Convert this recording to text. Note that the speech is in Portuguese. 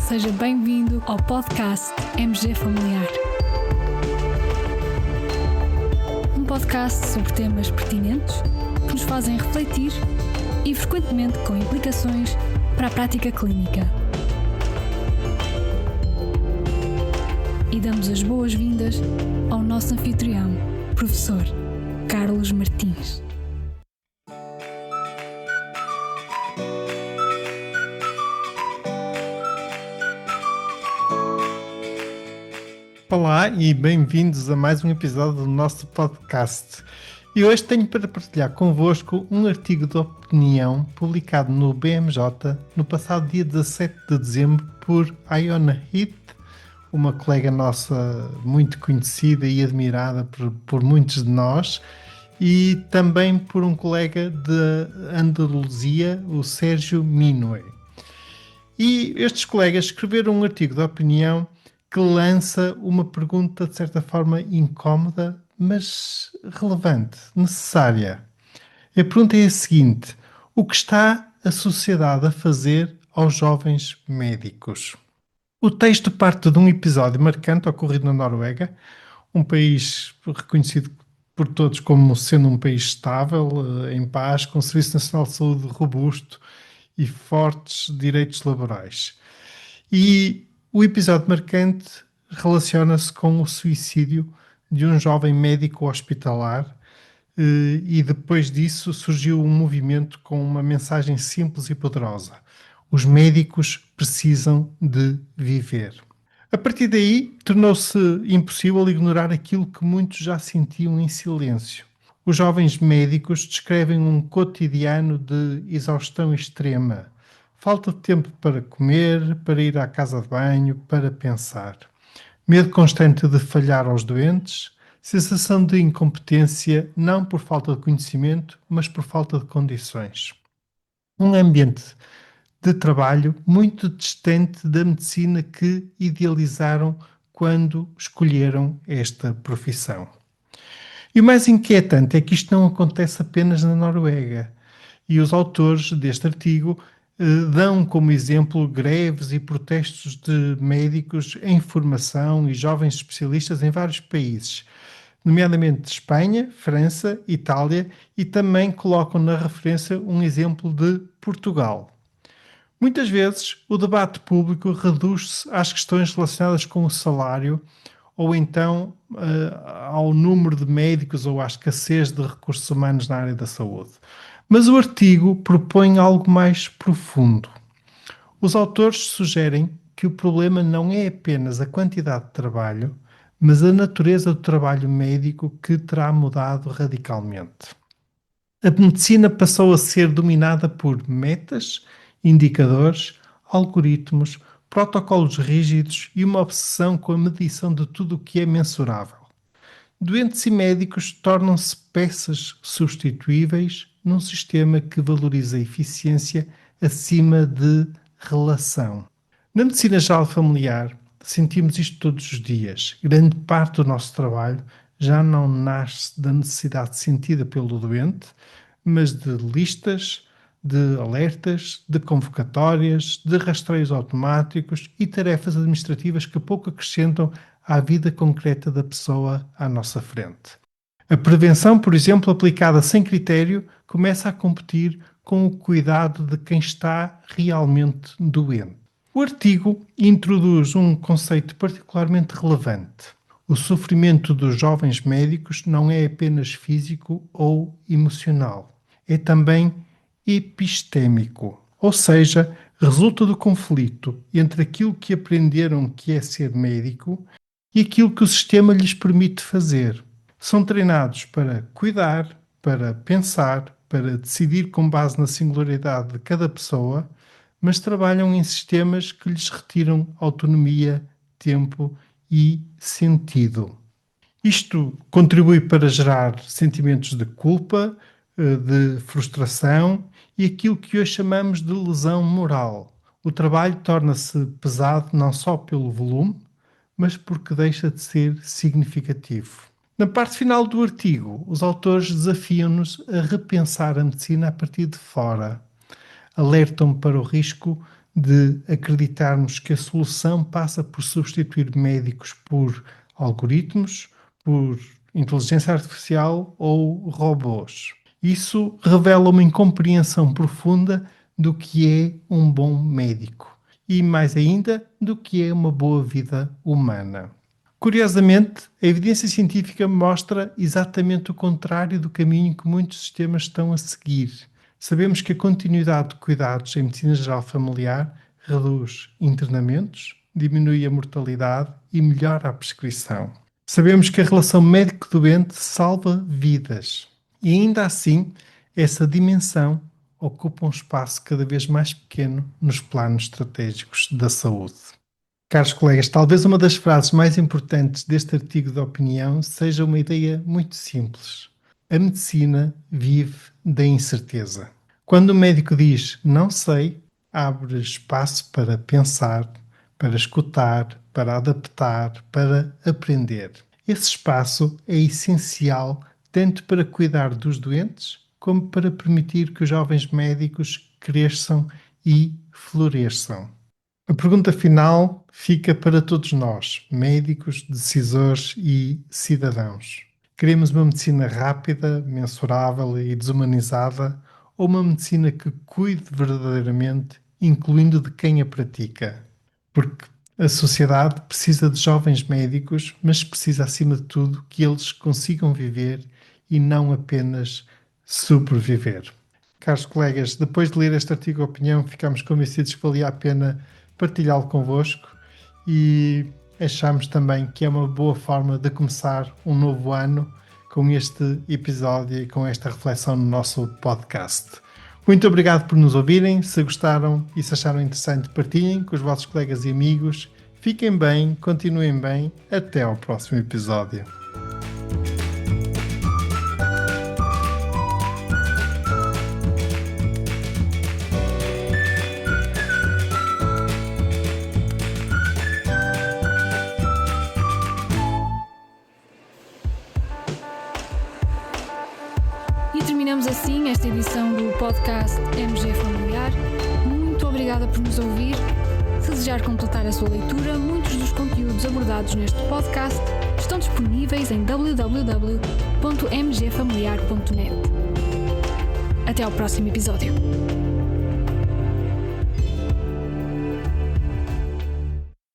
Seja bem-vindo ao podcast MG Familiar. Um podcast sobre temas pertinentes que nos fazem refletir e frequentemente com implicações para a prática clínica. E damos as boas-vindas ao nosso anfitrião, professor Carlos Martins. Olá e bem-vindos a mais um episódio do nosso podcast. E hoje tenho para partilhar convosco um artigo de opinião publicado no BMJ no passado dia 17 de dezembro por Iona Heath, uma colega nossa muito conhecida e admirada por muitos de nós, e também por um colega de Andaluzia, o Sérgio Minue. E estes colegas escreveram um artigo de opinião que lança uma pergunta de certa forma incómoda, mas relevante, necessária. A pergunta é a seguinte: o que está a sociedade a fazer aos jovens médicos? O texto parte de um episódio marcante ocorrido na Noruega, um país reconhecido por todos como sendo um país estável, em paz, com um Serviço Nacional de Saúde robusto e fortes direitos laborais. E o episódio marcante relaciona-se com o suicídio de um jovem médico hospitalar, e depois disso surgiu um movimento com uma mensagem simples e poderosa: os médicos precisam de viver. A partir daí, tornou-se impossível ignorar aquilo que muitos já sentiam em silêncio. Os jovens médicos descrevem um cotidiano de exaustão extrema. Falta de tempo para comer, para ir à casa de banho, para pensar. Medo constante de falhar aos doentes, sensação de incompetência, não por falta de conhecimento, mas por falta de condições. Um ambiente de trabalho muito distante da medicina que idealizaram quando escolheram esta profissão. E o mais inquietante é que isto não acontece apenas na Noruega. E os autores deste artigo dão como exemplo greves e protestos de médicos em formação e jovens especialistas em vários países, nomeadamente Espanha, França, Itália, e também colocam na referência um exemplo de Portugal. Muitas vezes o debate público reduz-se às questões relacionadas com o salário ou então ao número de médicos ou à escassez de recursos humanos na área da saúde. Mas o artigo propõe algo mais profundo. Os autores sugerem que o problema não é apenas a quantidade de trabalho, mas a natureza do trabalho médico que terá mudado radicalmente. A medicina passou a ser dominada por metas, indicadores, algoritmos, protocolos rígidos e uma obsessão com a medição de tudo o que é mensurável. Doentes e médicos tornam-se peças substituíveis num sistema que valoriza a eficiência acima de relação. Na medicina geral familiar, sentimos isto todos os dias. Grande parte do nosso trabalho já não nasce da necessidade sentida pelo doente, mas de listas, de alertas, de convocatórias, de rastreios automáticos e tarefas administrativas que pouco acrescentam à vida concreta da pessoa à nossa frente. A prevenção, por exemplo, aplicada sem critério, começa a competir com o cuidado de quem está realmente doente. O artigo introduz um conceito particularmente relevante. O sofrimento dos jovens médicos não é apenas físico ou emocional, é também epistémico, ou seja, resulta do conflito entre aquilo que aprenderam que é ser médico e aquilo que o sistema lhes permite fazer. São treinados para cuidar, para pensar, para decidir com base na singularidade de cada pessoa, mas trabalham em sistemas que lhes retiram autonomia, tempo e sentido. Isto contribui para gerar sentimentos de culpa, de frustração e aquilo que hoje chamamos de lesão moral. O trabalho torna-se pesado não só pelo volume, mas porque deixa de ser significativo. Na parte final do artigo, os autores desafiam-nos a repensar a medicina a partir de fora. Alertam para o risco de acreditarmos que a solução passa por substituir médicos por algoritmos, por inteligência artificial ou robôs. Isso revela uma incompreensão profunda do que é um bom médico e, mais ainda, do que é uma boa vida humana. Curiosamente, a evidência científica mostra exatamente o contrário do caminho que muitos sistemas estão a seguir. Sabemos que a continuidade de cuidados em medicina geral familiar reduz internamentos, diminui a mortalidade e melhora a prescrição. Sabemos que a relação médico-doente salva vidas. E ainda assim, essa dimensão ocupa um espaço cada vez mais pequeno nos planos estratégicos da saúde. Caros colegas, talvez uma das frases mais importantes deste artigo de opinião seja uma ideia muito simples. A medicina vive da incerteza. Quando o médico diz não sei, abre espaço para pensar, para escutar, para adaptar, para aprender. Esse espaço é essencial tanto para cuidar dos doentes como para permitir que os jovens médicos cresçam e floresçam. A pergunta final fica para todos nós, médicos, decisores e cidadãos. Queremos uma medicina rápida, mensurável e desumanizada ou uma medicina que cuide verdadeiramente, incluindo de quem a pratica? Porque a sociedade precisa de jovens médicos, mas precisa, acima de tudo, que eles consigam viver e não apenas sobreviver. Caros colegas, depois de ler este artigo de opinião, ficámos convencidos que valia a pena partilhá-lo convosco e achamos também que é uma boa forma de começar um novo ano com este episódio e com esta reflexão no nosso podcast. Muito obrigado por nos ouvirem. Se gostaram e se acharam interessante, partilhem com os vossos colegas e amigos. Fiquem bem, continuem bem. Até ao próximo episódio. E terminamos assim esta edição do podcast MG Familiar. Muito obrigada por nos ouvir. Se desejar completar a sua leitura, muitos dos conteúdos abordados neste podcast estão disponíveis em www.mgfamiliar.net. Até ao próximo episódio.